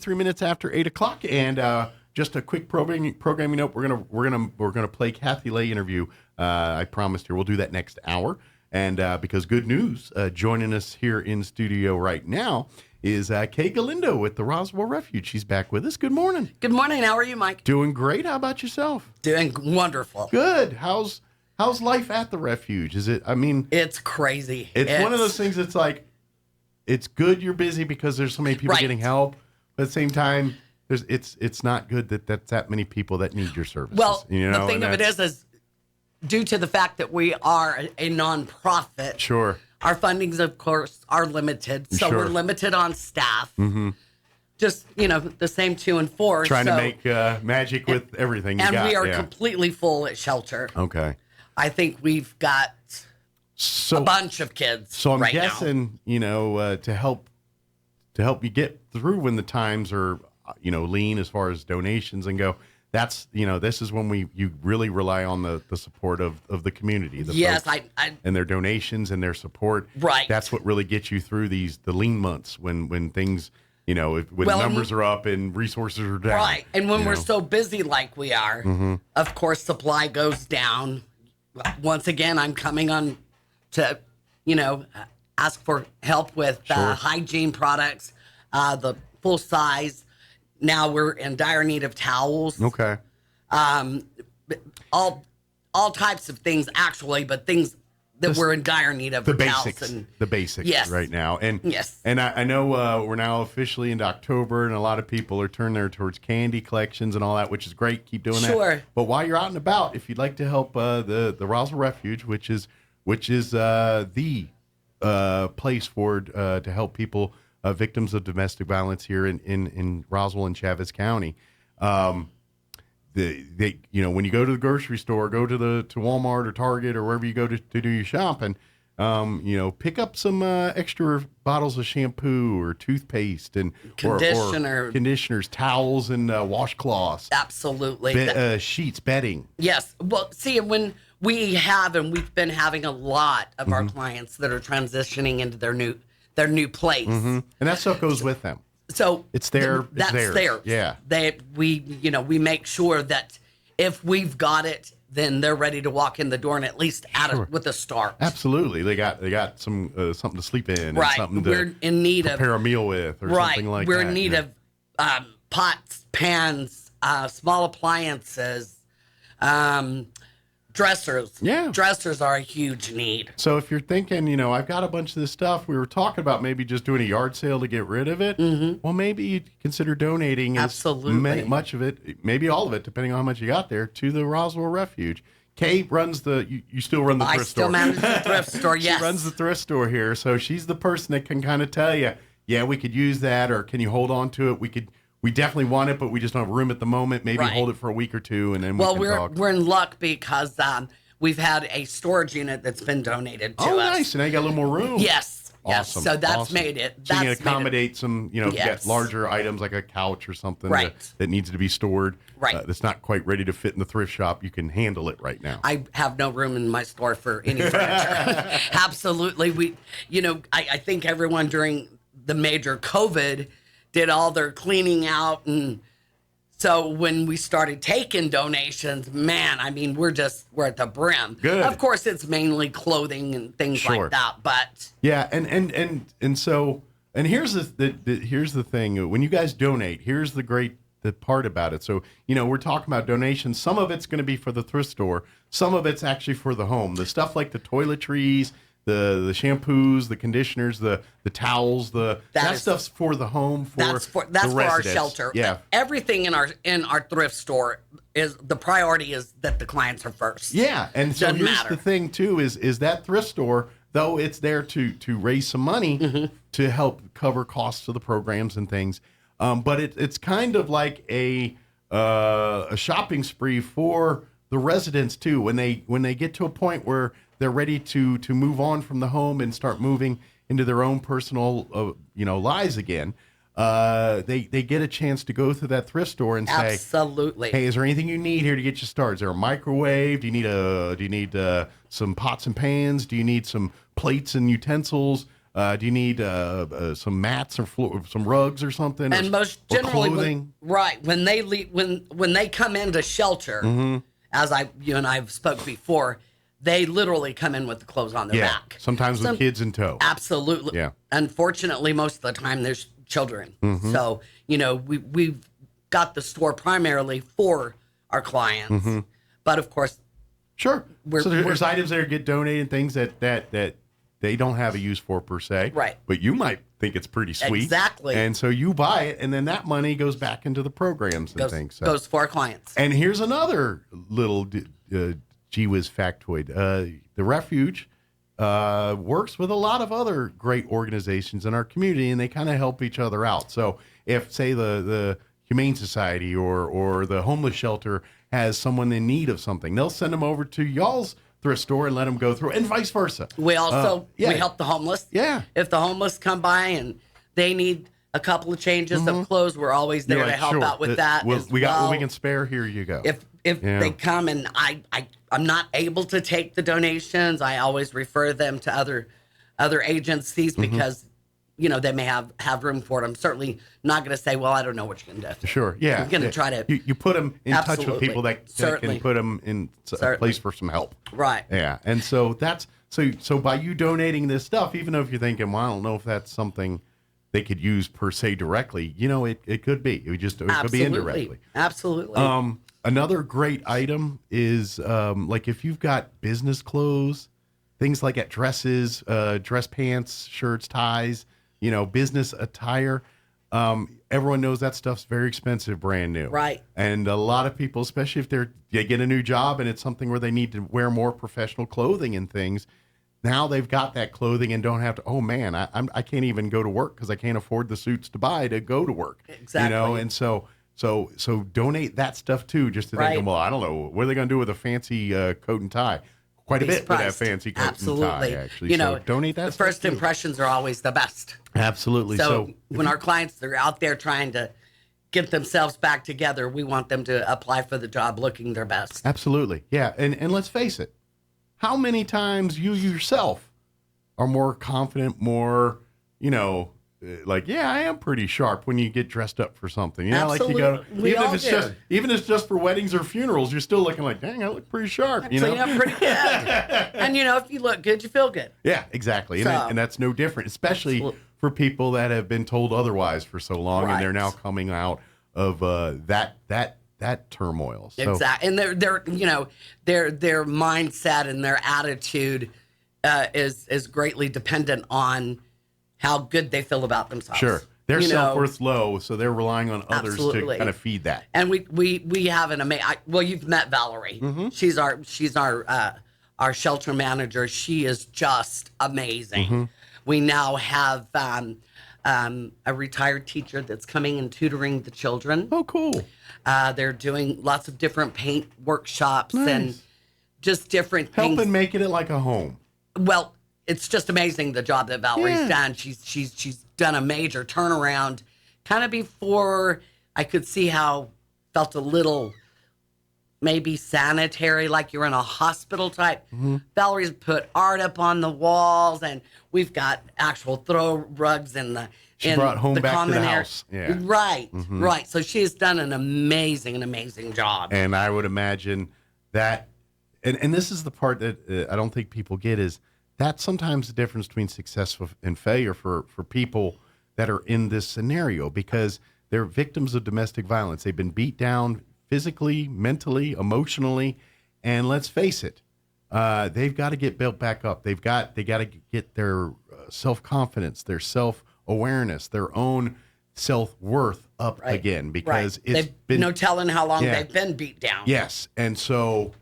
3 minutes after 8 o'clock, and just a quick programming note. We're gonna play Kathy Lay interview. I promised her we'll do that next hour, and because good news, joining us here in studio right now is Kay Galindo with the Roswell Refuge. She's back with us. Good morning. Good morning. How are you, Mike? Doing great. How about yourself? Doing wonderful. Good. How's life at the Refuge? Is it? I mean, it's crazy. It's one of those things. It's like it's good you're busy because there's so many people getting help. But at the same time, it's not good that's that many people that need your services. Well, the thing of it is due to the fact that we are a nonprofit. Sure. Our fundings, of course, are limited, so we're limited on staff. Mm-hmm. Just the same 2 and 4. Trying to make magic with everything. And we are completely full at shelter. Okay. I think we've got a bunch of kids. So I'm guessing, to help you get through when the times are, lean as far as donations and go. That's, this is when you really rely on the support of the community. Yes, and their donations and their support. Right. That's what really gets you through the lean months when things, when numbers are up and resources are down. Right. And when we're so busy like we are, of course, supply goes down. Once again, I'm coming on to, ask for help with hygiene products, the full size. Now we're in dire need of towels. Okay. All types of things, actually, but things that we're in dire need of. The basics right now. And and I know we're now officially into October, and a lot of people are turning there towards candy collections and all that, which is great. Keep doing that. Sure. But while you're out and about, if you'd like to help the Roswell Refuge, which is the place to help people victims of domestic violence here in Roswell and Chaves County. When you go to the grocery store, go to Walmart or Target or wherever you go to do your shopping, pick up some extra bottles of shampoo or toothpaste and or conditioners, towels, and washcloths. Absolutely. Sheets, bedding. Yes. Well, see, when we've been having a lot of our clients that are transitioning into their new place. Mm-hmm. And that stuff goes with them. So it's theirs. Yeah. We make sure that if we've got it, then they're ready to walk in the door and at least with a start. Absolutely. They got some something to sleep in. Right. And something we're in need of prepare a meal with or something like that. We're in need of pots, pans, small appliances, dressers. Yeah. Dressers are a huge need. So if you're thinking, I've got a bunch of this stuff, we were talking about maybe just doing a yard sale to get rid of it. Mm-hmm. Well, maybe you'd consider donating much of it, maybe all of it, depending on how much you got there, to the Roswell Refuge. Kay runs you still run the thrift store. I still manage the thrift store, yes. She runs the thrift store here, so she's the person that can kind of tell you, yeah, we could use that, or can you hold on to it? We definitely want it, but we just don't have room at the moment. Maybe hold it for a week or two, and then we can talk. We're in luck because we've had a storage unit that's been donated to us. Oh, nice. And now you got a little more room. Yes. Awesome. Yes. So that's made it. So you can accommodate some, get larger items like a couch or something that needs to be stored. Right. That's not quite ready to fit in the thrift shop. You can handle it right now. I have no room in my store for any furniture. Absolutely. I think everyone during the major COVID did all their cleaning out, and so when we started taking donations, man, I mean, we're at the brim. Good. Of course, it's mainly clothing and things like that, but yeah, and here's the thing: when you guys donate, here's the part about it. So we're talking about donations. Some of it's going to be for the thrift store. Some of it's actually for the home. The stuff like the toiletries, the shampoos, the conditioners, the towels, that stuff's for the home. That's for our shelter. Yeah, everything in our thrift store is the priority is that the clients are first. Yeah, and so here's the thing too is that thrift store, though it's there to raise some money to help cover costs of the programs and things, but it's kind of like a shopping spree for the residents too when they get to a point where they're ready to move on from the home and start moving into their own personal, lives again. They get a chance to go through that thrift store and say, absolutely, hey, is there anything you need here to get you started? Is there a microwave? Do you need some pots and pans? Do you need some plates and utensils? Do you need some mats or some rugs or something? And most or generally, clothing? when they leave, when they come into shelter, as you and I have spoke before, they literally come in with the clothes on their back. Sometimes with kids in tow. Absolutely. Yeah. Unfortunately, most of the time there's children. So, we've got the store primarily for our clients. But of course, sure. So there's items there get donated, things that they don't have a use for per se. Right. But you might think it's pretty sweet. Exactly. And so you buy it, and then that money goes back into the programs and things. So. Goes for our clients. And here's another little gee whiz factoid. The Refuge works with a lot of other great organizations in our community, and they kind of help each other out. So if, say, the Humane Society or the homeless shelter has someone in need of something, they'll send them over to y'all's thrift store and let them go through, and vice versa. We also we help the homeless. Yeah. If the homeless come by and they need a couple of changes of clothes, we're always there to help out with that. We got what we can spare. Here you go. If they come and I'm not able to take the donations, I always refer them to other agencies because they may have room for it. I'm certainly not going to say, well, I don't know what you can do. Sure, yeah. I'm going to try to. You put them in touch with people that can put them in a place for some help. Right. Yeah, and so that's so by you donating this stuff, even though if you're thinking, well, I don't know if that's something they could use per se directly, it could be. It could be indirectly. Absolutely. Another great item is like if you've got business clothes, things like that, dresses, dress pants, shirts, ties, business attire. Everyone knows that stuff's very expensive, brand new. Right. And a lot of people, especially if they get a new job and it's something where they need to wear more professional clothing and things, now they've got that clothing and don't have to, oh man, I can't even go to work because I can't afford the suits to buy to go to work. Exactly. And so donate that stuff too, just to think, well, I don't know, what are they going to do with a fancy coat and tie? Quite a bit with that fancy coat and tie, actually. So donate that. The first impressions are always the best. Absolutely. So when our clients are out there trying to get themselves back together, we want them to apply for the job looking their best. Absolutely. Yeah. And let's face it, how many times you yourself are more confident, more, like, yeah, I am pretty sharp when you get dressed up for something. Absolutely. Like you go, even if it's just for weddings or funerals, you're still looking like, dang, I look pretty sharp. Pretty good. And if you look good, you feel good. Yeah, exactly. And that's no different, especially for people that have been told otherwise for so long, and they're now coming out of that turmoil. So. Exactly. And their mindset and their attitude is greatly dependent on how good they feel about themselves. Sure. Their self-worth's low, so they're relying on others to kind of feed that. And we have an amazing, you've met Valerie. She's our shelter manager. She is just amazing. We now have a retired teacher that's coming and tutoring the children. Oh, cool. They're doing lots of different paint workshops and just different things. Helping making it like a home. Well, it's just amazing the job that Valerie's done. She's done a major turnaround. Kind of before I could see how felt a little maybe sanitary, like you're in a hospital type. Valerie's put art up on the walls, and we've got actual throw rugs in the she brought home back to the house. Yeah. Right, right. So she has done an amazing job. And I would imagine that, and this is the part that I don't think people get is, that's sometimes the difference between success and failure for people that are in this scenario, because they're victims of domestic violence. They've been beat down physically, mentally, emotionally, and let's face it, they've got to get built back up. They got to get their self-confidence, their self-awareness, their own self-worth up again, because it's been no telling how long they've been beat down. Yes, and so.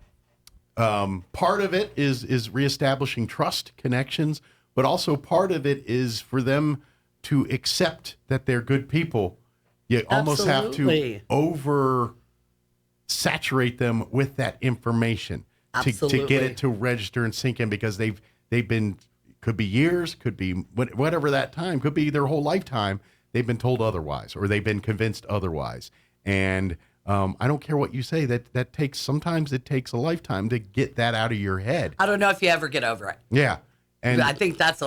Part of it is reestablishing trust, connections, but also part of it is for them to accept that they're good people. You almost have to over saturate them with that information to get it to register and sink in, because they've been, could be years, could be whatever that time, could be their whole lifetime, they've been told otherwise, or they've been convinced otherwise. And I don't care what you say. Sometimes it takes a lifetime to get that out of your head. I don't know if you ever get over it. Yeah. And I think that's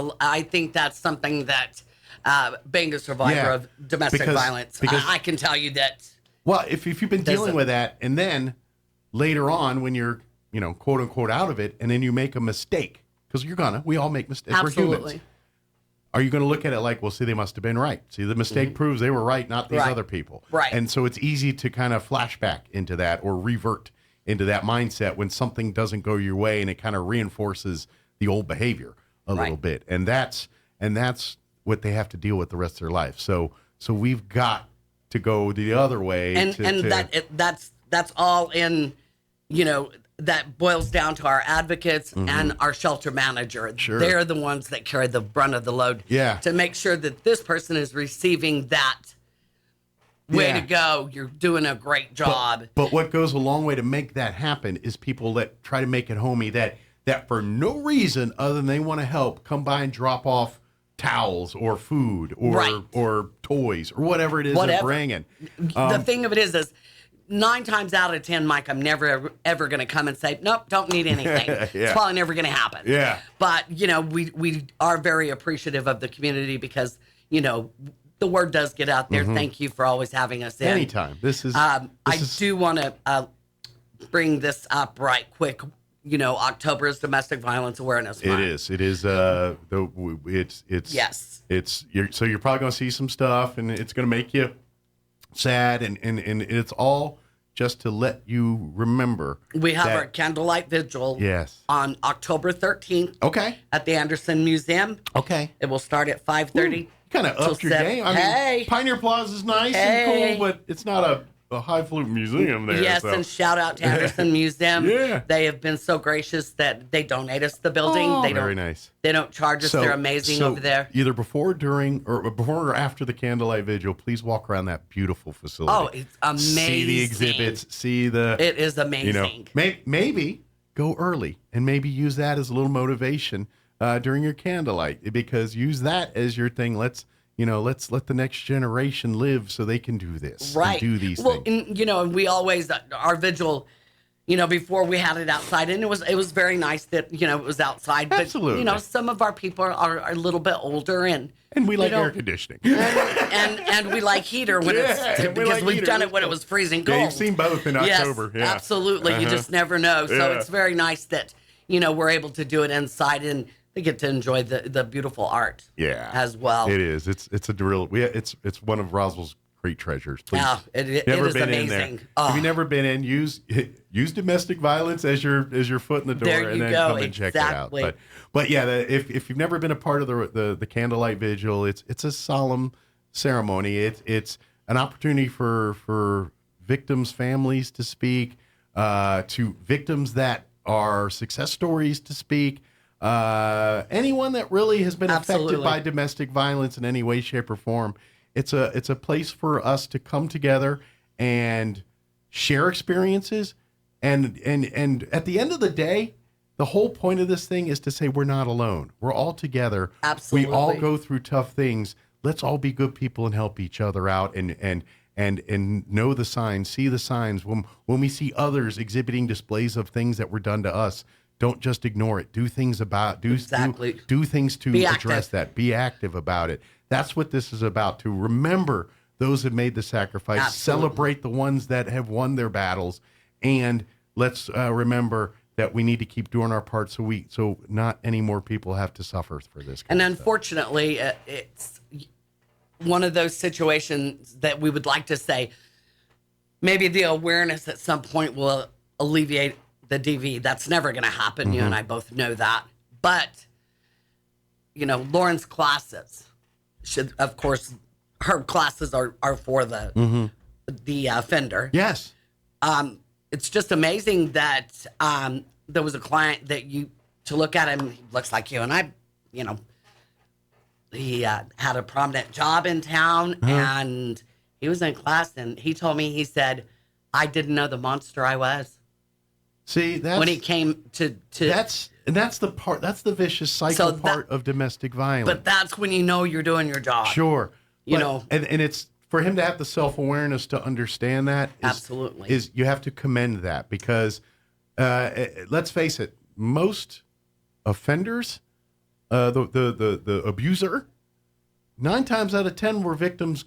something that being a survivor of domestic violence, because I can tell you that. Well, if you've been dealing with that, and then later on when you're, quote unquote out of it, and then you make a mistake, because we all make mistakes. Absolutely. We're humans. Are you going to look at it like, well, see, they must have been right. See, the mistake proves they were right, not these other people. Right. And so it's easy to kind of flashback into that or revert into that mindset when something doesn't go your way, and it kind of reinforces the old behavior a little bit. And that's what they have to deal with the rest of their life. So we've got to go the other way. That's all in, that boils down to our advocates and our shelter manager. Sure. They're the ones that carry the brunt of the load to make sure that this person is receiving that. Way to go. You're doing a great job. But what goes a long way to make that happen is people that try to make it homey that for no reason other than they want to help come by and drop off towels or food or toys or whatever it is they're bringing. The thing of it is 9 times out of 10, Mike, I'm never ever going to come and say, nope, don't need anything. It's probably never going to happen. Yeah. But, we are very appreciative of the community because, the word does get out there. Thank you for always having us in. Anytime. I do want to bring this up right quick. October is Domestic Violence Awareness Month. It is. So you're probably going to see some stuff, and it's going to make you sad, and it's all just to let you remember. We have our candlelight vigil. Yes. On October 13th. Okay. At the Anderson Museum. Okay. It will start at 5:30. Kind of upped your game. I mean, Pioneer Plaza is nice and cool, but it's not a highfalutin museum there. Yes, and shout out to Anderson Museum. They have been so gracious that they donate us the building. Very nice. They don't charge us. They're amazing over there. Either before or after the candlelight vigil, please walk around that beautiful facility. Oh, it's amazing. See the exhibits. It is amazing. Maybe go early and maybe use that as a little motivation during your candlelight, because use that as your thing. Let's let the next generation live so they can do this, and do these things. And we always, our vigil, before we had it outside, and it was very nice that, it was outside. But, Absolutely. Some of our people are a little bit older and we like air conditioning. and we like heater when because we've done it when it was freezing cold. Yeah, you've seen both in October. Yes, absolutely. You just never know. So it's very nice that, we're able to do it inside, and they get to enjoy the beautiful art as well. It is. It's it's one of Roswell's great treasures. Please. Yeah, it is amazing. If you've never been in, use domestic violence as your foot in the door, and then come and check it out. But yeah, if you've never been a part of the candlelight vigil, it's a solemn ceremony. It's an opportunity for victims' families to speak, to victims that are success stories to speak. Anyone that really has been affected by domestic violence in any way, shape, or form. It's a place for us to come together and share experiences. And at the end of the day, the whole point of this thing is to say we're not alone. We're all together. Absolutely. We all go through tough things. Let's all be good people and help each other out and know the signs, see the signs. When we see others exhibiting displays of things that were done to us, don't just ignore it. Do things do things to address that. Be active about it. That's what this is about, to remember those that made the sacrifice, celebrate the ones that have won their battles, and let's remember that we need to keep doing our part so not any more people have to suffer for this. And unfortunately, it's one of those situations that we would like to say, maybe the awareness at some point will alleviate the DV. That's never going to happen. You and I both know that. But, Lauren's classes should, of course, her classes are for the offender. Yes. It's just amazing that there was a client that to look at him, he looks like you and I, he had a prominent job in town and he was in class and he told me, he said, I didn't know the monster I was. See, that's when he came to that's the vicious cycle part of domestic violence. But that's when you're doing your job. Sure. And it's for him to have the self-awareness to understand that is you have to commend that, because let's face it, most offenders the abuser, 9 times out of 10 were victims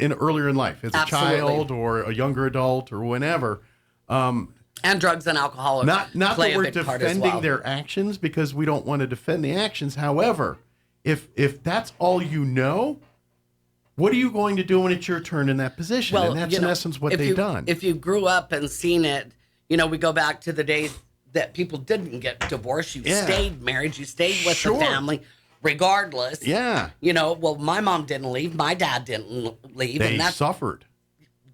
earlier in life as a child or a younger adult or whenever. And drugs and alcohol not play that we're a big part as defending well. their actions, because we don't want to defend the actions. However, if that's all you know, what are you going to do when it's your turn in that position? Well, and that's in essence what they've done. If you grew up and seen it, you know, we go back to the days that people didn't get divorced. You stayed married. You stayed with the family regardless. Yeah. You know, well, my mom didn't leave. My dad didn't leave. They and that's suffered.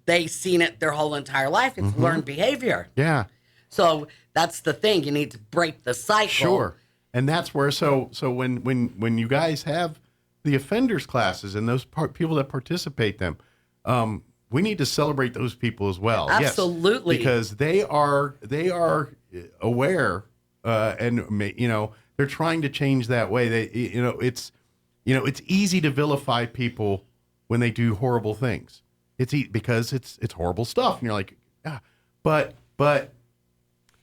They seen it their whole entire life. It's learned behavior. Yeah. So that's the thing. You need to break the cycle. Sure. And that's where, so when you guys have the offenders classes and those people that participate them, we need to celebrate those people as well. Absolutely. Yes, because they are aware, and you know, they're trying to change that way. It's easy to vilify people when they do horrible things. Because it's horrible stuff, and you're like, yeah, but,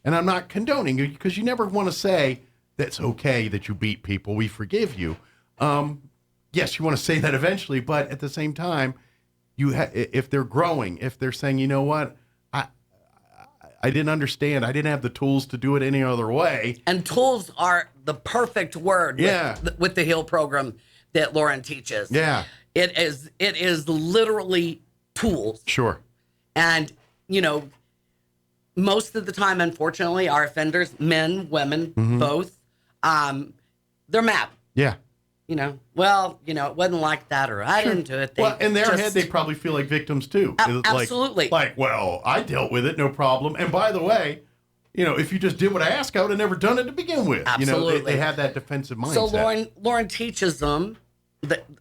and I'm not condoning you, because you never want to say that's okay that you beat people. We forgive you. Yes, you want to say that eventually, but at the same time, if they're growing, if they're saying, you know what, I didn't understand, I didn't have the tools to do it any other way. And tools are the perfect word. With the HEAL program that Lauren teaches. Yeah, it is literally tools. Sure. And, you know, most of the time, unfortunately, our offenders, men, women, both, they're mad. Yeah. You know, well, you know, it wasn't like that, or I didn't do it. Well, in their head, they probably feel like victims too. Absolutely. Like, well, I dealt with it, no problem. And by the way, you know, if you just did what I asked, I would have never done it to begin with. Absolutely. You know, they have that defensive mindset. So Lauren teaches them,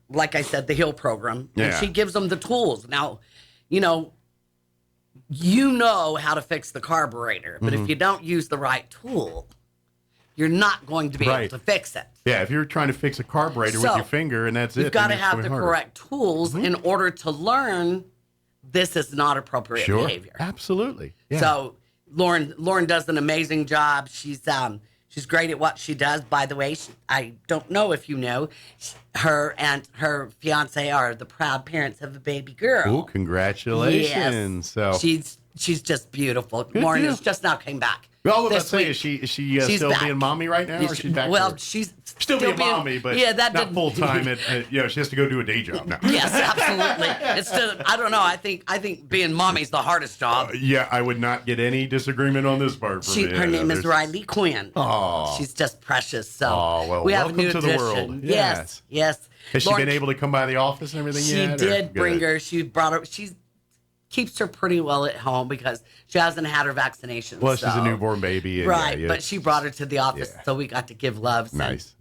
like I said, the HEAL program, and she gives them the tools. Now, you know how to fix the carburetor, but if you don't use the right tool, you're not going to be able to fix it. Yeah, if you're trying to fix a carburetor with your finger and that's it, you've got to have the correct tools in order to learn this is not appropriate behavior. Absolutely. Yeah. So Lauren does an amazing job. She's great at what she does. By the way, I don't know if you know, her and her fiance are the proud parents of a baby girl. Oh, congratulations! Yes. So she's just beautiful. Good Lauren deal. has just now came back. Well, let's say, is she still being mommy right now, or she's back? Well, she's still being mommy, but not full time. She has to go do a day job now. Yes, absolutely. I don't know. I think being mommy's the hardest job. I would not get any disagreement on this part. Her name is Riley Quinn. Oh, she's just precious. So well, we have a new welcome to addition. the world. Yes. Has she been able to come by the office and everything yet? She did bring her. She brought her. She keeps her pretty well at home because she hasn't had her vaccinations. Well, she's a newborn baby. And but she brought her to the office, so we got to give love. Nice.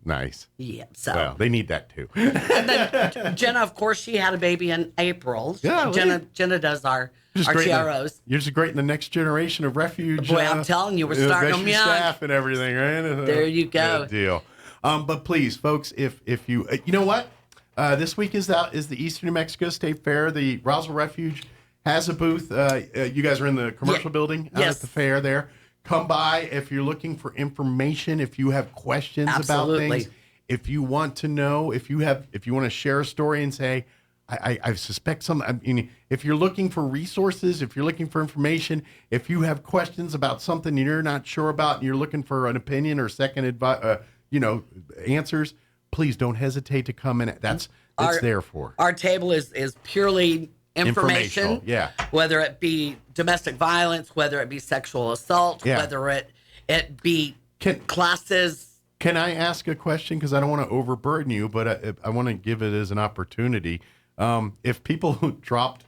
Yeah, so. Well, they need that too. And then Jenna, of course, she had a baby in April. Yeah, Jenna does our TROs. You're just great in the next generation of Refuge. Boy, I'm telling you, we're starting them young. Staff and everything, right? There you go. Good deal. But please, folks, if you know what, this week is the Eastern New Mexico State Fair. The Roswell Refuge has a booth. You guys are in the commercial building out at the fair there. Come by if you're looking for information, if you have questions about things, if you want to know, if you want to share a story and say, I suspect something. I mean, if you're looking for resources, if you're looking for information, if you have questions about something you're not sure about and you're looking for an opinion or second advice, answers, please don't hesitate to come in. That's there for. Our table is purely information, whether it be domestic violence, whether it be sexual assault, whether it be classes. Can I ask a question? Because I don't want to overburden you, but I want to give it as an opportunity. If people who dropped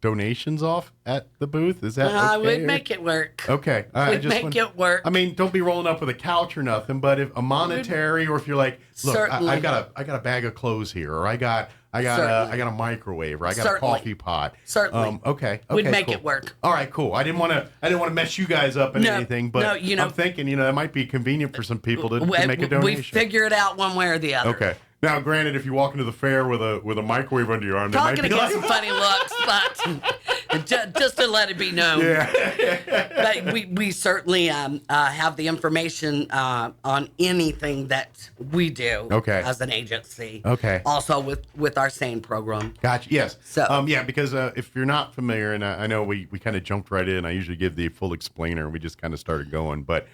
donations off at the booth, is that okay? I would make it work. Okay. We'd make it work. I mean, don't be rolling up with a couch or nothing, but if a monetary, or if you're like, look, I got a bag of clothes here, or I got a microwave, or I got a coffee pot. Certainly. Okay. We'd make it work. All right, cool. I didn't want to mess you guys up in anything, but I'm thinking, that might be convenient for some people to make a donation. We figure it out one way or the other. Okay. Now, granted, if you walk into the fair with a microwave under your arm, that Probably might gonna be get some funny looks, but just to let it be known. Yeah. But we certainly have the information on anything that we do as an agency. Okay. Also with our SANE program. Gotcha. Yes. So yeah, because if you're not familiar, and I know we kind of jumped right in. I usually give the full explainer, and we just kind of started going. But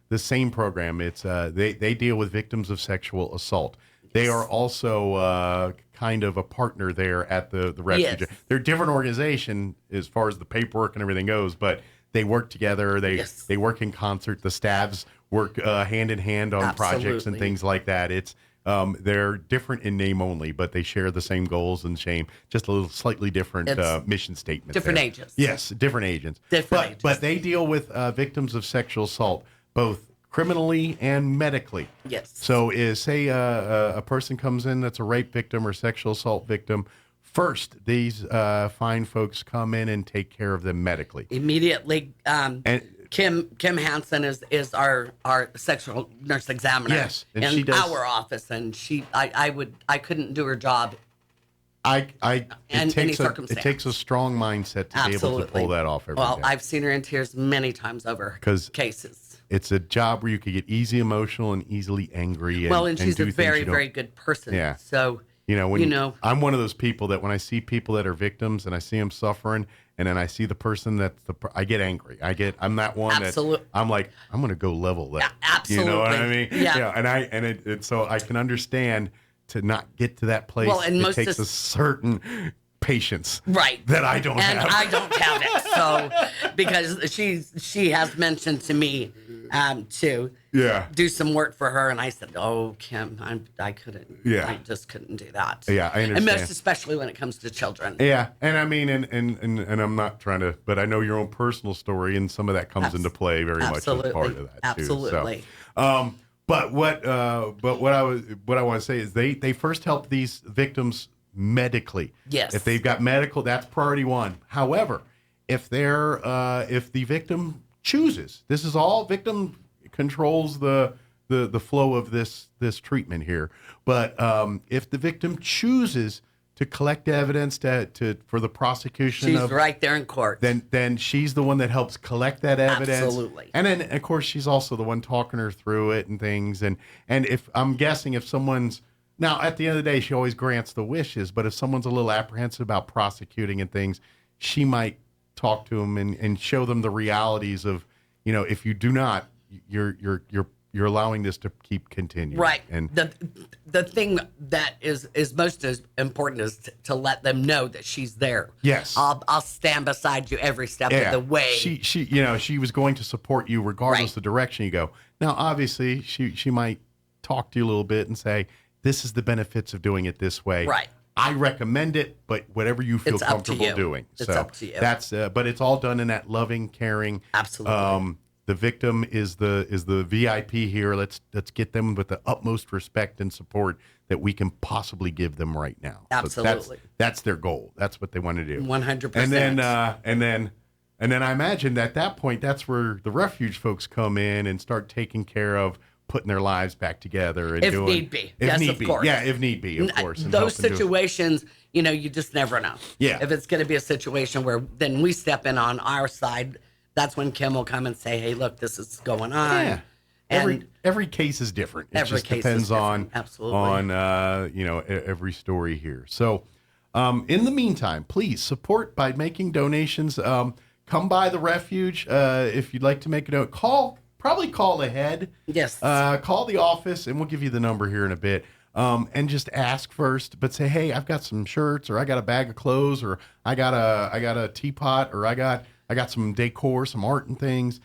the SANE program, it's they deal with victims of sexual assault. They are also kind of a partner there at the Refuge. Yes. They're a different organization as far as the paperwork and everything goes, but they work together. They work in concert. The staffs work hand in hand on projects and things like that. It's they're different in name only, but they share the same goals and just a little slightly different mission statement. Different agents. Yes, different agents. Agents. But they deal with victims of sexual assault, both criminally and medically. Yes. So say a person comes in that's a rape victim or sexual assault victim. First, these fine folks come in and take care of them medically. Immediately, Kim Hansen is our sexual nurse examiner. Yes, and in she does, our office, and I couldn't do her job. It takes a strong mindset to be able to pull that off every day. I've seen her in tears many times over cases. It's a job where you could get easy emotional and easily angry. And she's a very, very good person. Yeah. So, I'm one of those people that when I see people that are victims and I see them suffering, and then I see the person I get angry. I'm that one that I'm like, I'm going to go level that. Absolutely. You know what I mean? Yeah. And so I can understand to not get to that place. Well, and it takes a certain patience, right? That I don't have. And I don't have it. So because she has mentioned to me to do some work for her, and I said, "Oh, Kim, I couldn't. Yeah, I just couldn't do that. Yeah, I understand. And most especially when it comes to children. Yeah, and I mean, and I'm not trying to, but I know your own personal story, and some of that comes into play very much as part of that. Absolutely. Too. So, but what I want to say is they first help these victims medically. Yes. If they've got medical, that's priority one. However, if the victim chooses, this is all victim controls the flow of this treatment here. But if the victim chooses to collect evidence for the prosecution, she's right there in court. Then she's the one that helps collect that evidence. Absolutely. And then of course she's also the one talking her through it and things. And if I'm guessing if someone's now at the end of the day she always grants the wishes, but if someone's a little apprehensive about prosecuting and things, she might talk to them and show them the realities of, if you do not, you're allowing this to keep continuing. Right. And the thing that is most as important is to let them know that she's there. Yes. I'll stand beside you every step of the way. She was going to support you regardless of the direction you go. Now, obviously, she might talk to you a little bit and say, this is the benefits of doing it this way. Right. I recommend it, but whatever you feel comfortable doing. It's up to you. That's but it's all done in that loving, caring. Absolutely. The victim is the VIP here. Let's get them with the utmost respect and support that we can possibly give them right now. Absolutely. So that's their goal. That's what they want to do. 100%. And then I imagine at that point that's where the Refuge folks come in and start taking care of putting their lives back together and if need be. Of course. Yeah, if need be, of course. And those situations, you just never know. Yeah. If it's going to be a situation where then we step in on our side, that's when Kim will come and say, "Hey, look, this is going on." Yeah. And every case is different. It just depends on every story here. So, in the meantime, please support by making donations. Come by the Refuge if you'd like to make a note. Probably call ahead. Yes. Call the office, and we'll give you the number here in a bit. And just ask first, but say, "Hey, I've got some shirts, or I got a bag of clothes, or I got a teapot, or I got some decor, some art and things."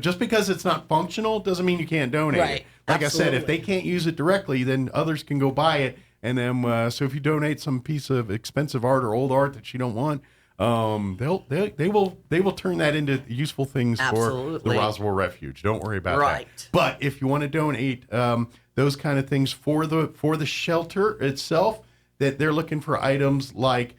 Just because it's not functional doesn't mean you can't donate right. it. Like Absolutely. I said, if they can't use it directly, then others can go buy it. And then, so if you donate some piece of expensive art or old art that you don't want, they will turn that into useful things Absolutely. for the Roswell Refuge. Don't worry about right. that. But if you want to donate those kind of things for the shelter itself, that they're looking for items like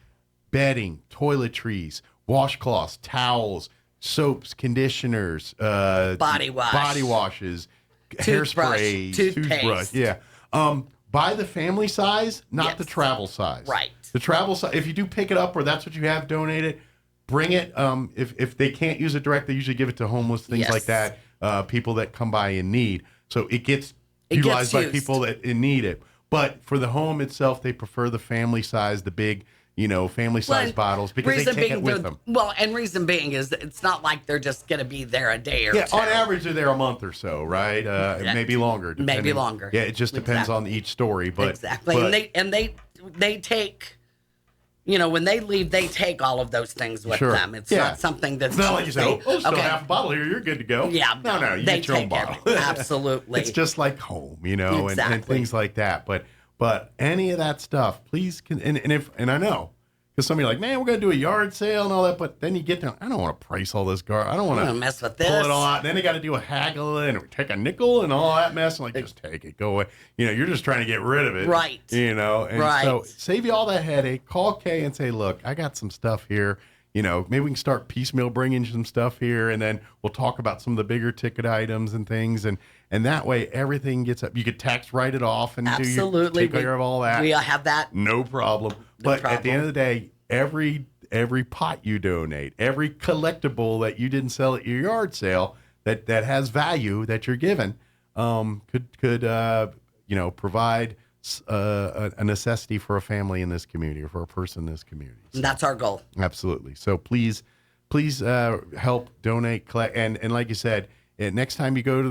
bedding, toiletries, washcloths, towels, soaps, conditioners, body washes, hairspray, toothpaste. toothbrush, yeah, Buy the family size, not Yes. the travel size. Right. The travel size, if you do pick it up or that's what you have donated, bring it. If they can't use it direct, they usually give it to homeless, things Yes. like that, people that come by in need. So it gets utilized by used. people that need it. But for the home itself, they prefer the family size, the big, family size bottles because they take it with them. Well, and reason being is that it's not like they're just going to be there a day or Yeah, two. on average, they're there a month or so, right? Maybe longer. Maybe longer. Yeah, it just depends on each story. But exactly. but- And they take, when they leave, they take all of those things with Sure. them. It's Yeah. not something that's It's not like you say, still okay. half a bottle here, you're good to go. Yeah. No, you they get your own take bottle. everything. Absolutely. It's just like home, and Exactly. things like that. But any of that stuff, please, and I know, because some of you are like, man, we're going to do a yard sale and all that, but then you get down, I don't want to price all this garbage. I don't want to mess with pull this. it all out. Then they got to do a haggle and take a nickel and all that mess. I'm like, just take it, go away. You're just trying to get rid of it. Right. And Right. so save you all that headache. Call Kay and say, look, I got some stuff here. Maybe we can start piecemeal bringing some stuff here, and then we'll talk about some of the bigger ticket items and things, and that way everything gets up. You could tax write it off and Absolutely. take care of all that. We have that. No problem. But at the end of the day, every pot you donate, every collectible that you didn't sell at your yard sale that has value that you're given, could provide a necessity for a family in this community or for a person in this community. So, That's our goal. absolutely. So please help donate, collect, and like you said, next time you go to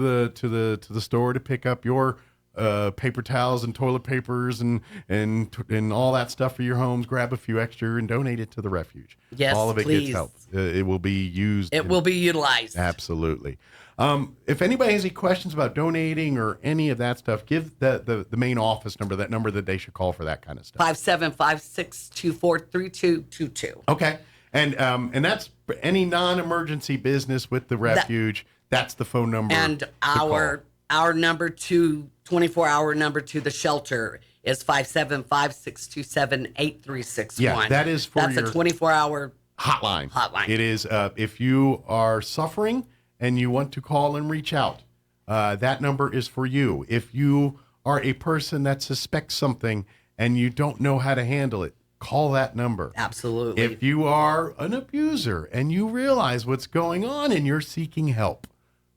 the store to pick up your paper towels and toilet papers and all that stuff for your homes, grab a few extra and donate it to the Refuge. Yes, all of it please. gets helped. It will be used. It will be utilized. Absolutely. If anybody has any questions about donating or any of that stuff, give the main office number, that number that they should call for that kind of stuff. 575-624-3222. Okay. And that's any non-emergency business with the Refuge. That's the phone number. And to call. our number to 24-hour number to the shelter is 575-627-8361. Yeah, that's a 24-hour hotline. Hotline. It is if you are suffering and you want to call and reach out, that number is for you. If you are a person that suspects something and you don't know how to handle it, call that number. Absolutely. If you are an abuser and you realize what's going on and you're seeking help,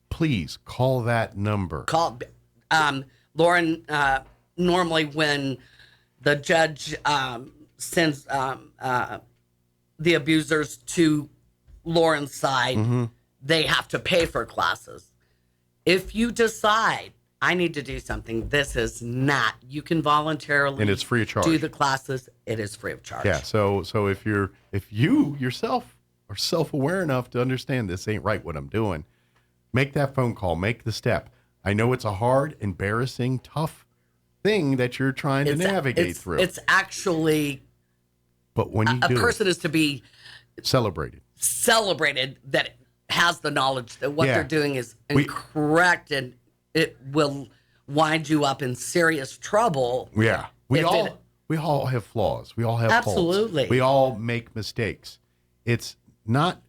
please call that number. Call Lauren. Normally, when the judge sends the abusers to Lauren's side, they have to pay for classes. If you decide I need to do something, this is not. You can voluntarily And it's free of charge. do the classes. It is free of charge. Yeah. So if you yourself are self-aware enough to understand this ain't right what I'm doing, make that phone call, make the step. I know it's a hard, embarrassing, tough thing that you're trying to navigate through. It's actually but when you a do person is to be celebrated that has the knowledge that what they're doing is incorrect and it will wind you up in serious trouble. Yeah. We all have flaws. We all have Absolutely. faults. We all make mistakes. It's not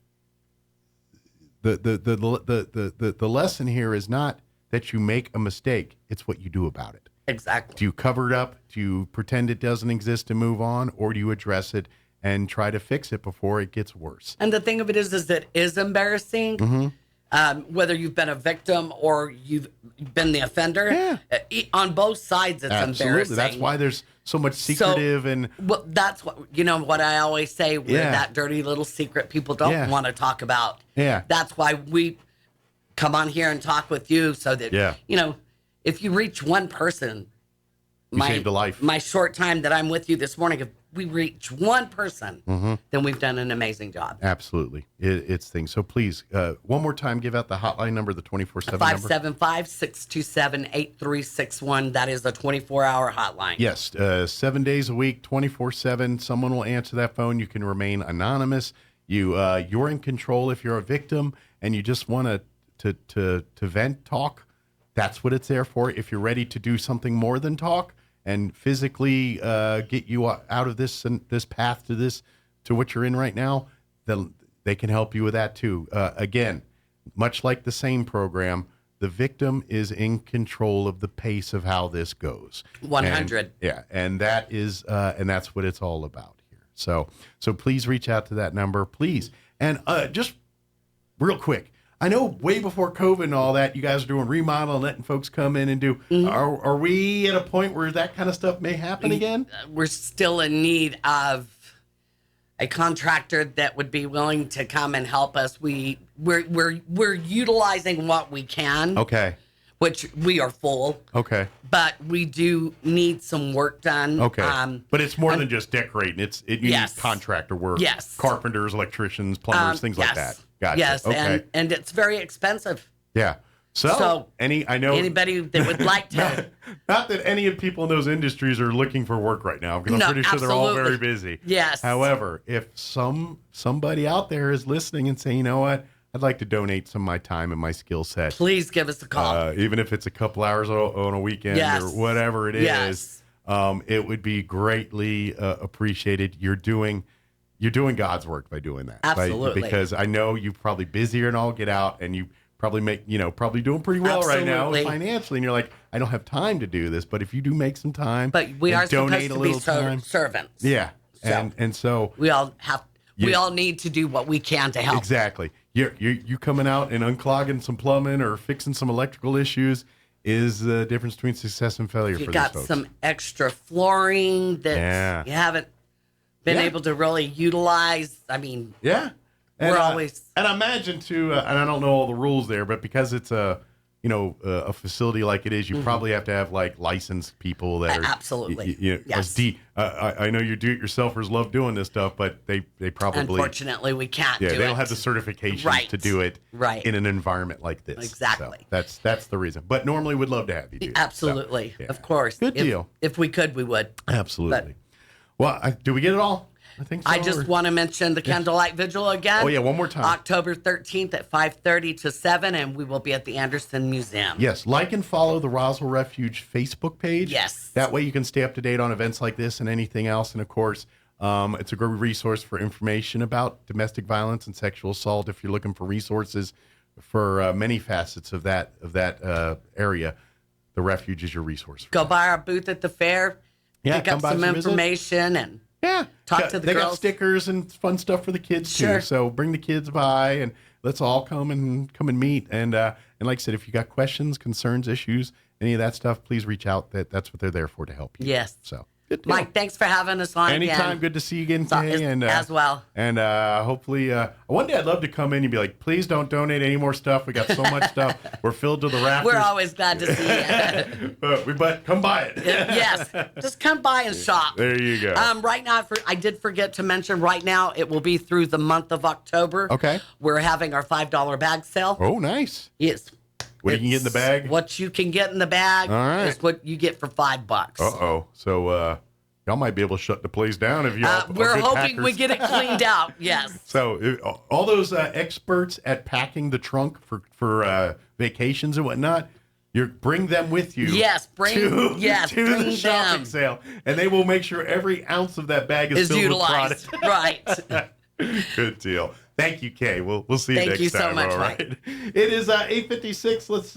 the lesson here is not that you make a mistake. It's what you do about it. Exactly. Do you cover it up? Do you pretend it doesn't exist and move on? Or do you address it and try to fix it before it gets worse? And the thing of it is that it is embarrassing. Whether you've been a victim or you've been the offender, on both sides, it's embarrassing. That's why there's so much secretive Well, that's what I always say. With that dirty little secret people don't want to talk about. Yeah. That's why we come on here and talk with you so that if you reach one person, you saved a life. My short time that I'm with you this morning, if we reach one person, then we've done an amazing job. Absolutely. It's things. So please, one more time, give out the hotline number, the 24/7 number. 575-627-8361. That is a 24-hour hotline. Yes, 7 days a week, 24/7. Someone will answer that phone. You can remain anonymous. You're in control if you're a victim and you just want to vent, talk. That's what it's there for. If you're ready to do something more than talk and physically get you out of this path to what you're in right now, then they can help you with that too. Again, much like the SANE program, the victim is in control of the pace of how this goes. 100. And that is, and that's what it's all about here. So please reach out to that number, please. And just real quick, I know way before COVID and all that, you guys are doing remodel and letting folks come in and do. Are we at a point where that kind of stuff may happen again? We're still in need of a contractor that would be willing to come and help us. We're utilizing what we can. Okay. Which we are full. Okay. But we do need some work done. Okay. But it's more than just decorating. You need contractor work. Yes. Carpenters, electricians, plumbers, things like that. Gotcha. Yes. Okay. And it's very expensive. Yeah. So I know anybody that would like to. Not that any of the people in those industries are looking for work right now, because I'm pretty sure they're all very busy. Yes. However, if somebody out there is listening and saying, you know what, I'd like to donate some of my time and my skill set, please give us a call. Even if it's a couple hours on a weekend or whatever it is, it would be greatly appreciated. You're doing God's work by doing that. Absolutely. Because I know you're probably busier and all get out, and you probably probably doing pretty well right now financially, and you're like, I don't have time to do this. But if you do make some time, but we are donate supposed to be servants. Yeah. And so we all need to do what we can to help. Exactly. You coming out and unclogging some plumbing or fixing some electrical issues is the difference between success and failure for these folks. You got some extra flooring that you haven't been able to really utilize. I mean, and I imagine too, and I don't know all the rules there, but because it's a facility like it is, you probably have to have like licensed people that are absolutely. Yes. I know you do-it-yourselfers love doing this stuff, but they probably, unfortunately, we can't. Do they it. don't have the certifications to do it in an environment like this. Exactly. So that's the reason. But normally, would love to have you do. Absolutely, of course. Good deal. If we could, we would. Absolutely. Well, do we get it all? I think so. I just want to mention the Candlelight Vigil again. Oh, yeah, one more time. October 13th at 5:30 to 7, and we will be at the Anderson Museum. Yes, like and follow the Roswell Refuge Facebook page. Yes. That way you can stay up to date on events like this and anything else. And, of course, it's a great resource for information about domestic violence and sexual assault. If you're looking for resources for many facets of that area, the Refuge is your resource. Go by our booth at the fair, pick up some information, and talk to the girls. They got stickers and fun stuff for the kids too. So bring the kids by and let's all come and meet. And like I said, if you got questions, concerns, issues, any of that stuff, please reach out. That's what they're there for, to help you. Yes. So Mike, thanks for having us on. Anytime. Again. Good to see you again, Kay. And as well. And hopefully, one day I'd love to come in and be like, please don't donate any more stuff. We got so much stuff. We're filled to the rafters. We're always glad to see you. but come by it. Yes. Just come by and shop. There you go. Right now, I did forget to mention, right now, it will be through the month of October. Okay. We're having our $5 bag sale. Oh, nice. Yes. What you can get in the bag? What you can get in the bag is what you get for $5. Uh-oh. So, y'all might be able to shut the place down if y'all. We're hoping we get it cleaned out. Yes. So all those experts at packing the trunk for vacations and whatnot, bring them with you. Yes, to the shopping sale, and they will make sure every ounce of that bag is filled utilized. With product. Right. Good deal. Thank you, Kay. We'll see you next time. Thank you so much, all right. It is 8:56. Let's